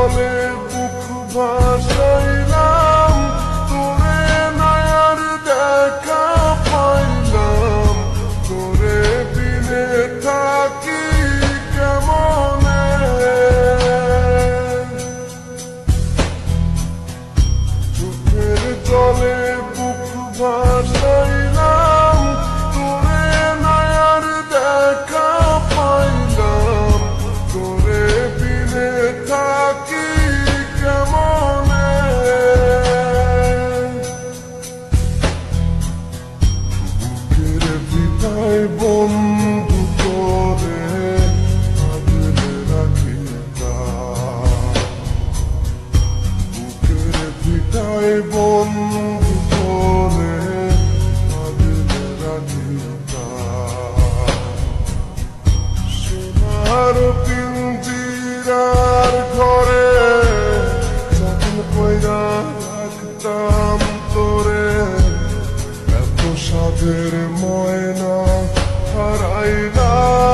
জলে বুক ভাসাইলাম, তোরে নয়ার দেখা পাইলাম, তোরে বিনে থাকি কেমনে। চোখের জলে বুক ভাসাইলাম, তোরে নয়ার দেখা পাইলাম, তোরে বিনে থাকি কেমনে। বুকের ভিতায় বন্ধু তোরে আগলে রাখিতাম, বুকের ভিতায় বন্ধু তোরে আগলে রাখিতাম। সোনার পিঞ্জিরার ঘরে যখন কইরা রাখতাম তোরে, এত সাধের ময়না হারাইলাম।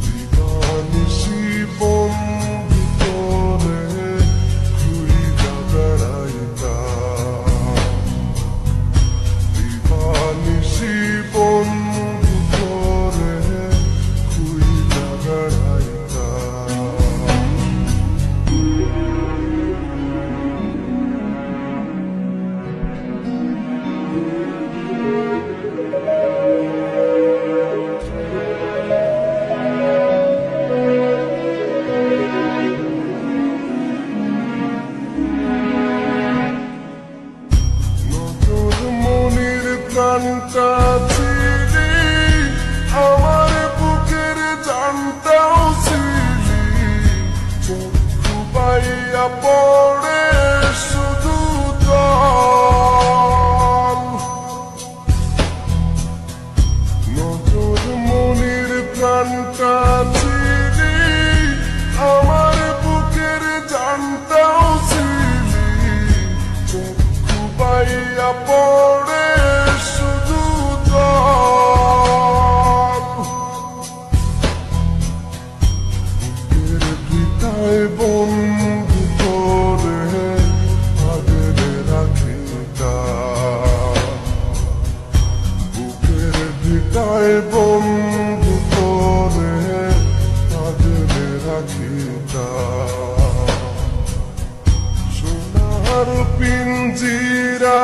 দিবানিশি বন্ধু তোরে খুইজা বেড়াইতাম, দিবানিশি বন্ধু তোরে খুইজা বেড়াইতাম। নজর মনির প্রাণটা ছিলি, আমার বুকের জানটাও ছিলি, চক্ষু পাইয়া পড়ে শুধু জল। নজর মনির প্রাণটা ছিলি, আমার বুকের জানটাও ছিলি, চক্ষু পাইয়া পড়ে শুধু জল। বুকের ভিতায় বন্ধু তোরে আগলে রাখিতাম, বুকের ভিতায় বন্ধু তোরে আগলে রাখিতাম। সোনার পিঞ্জিরা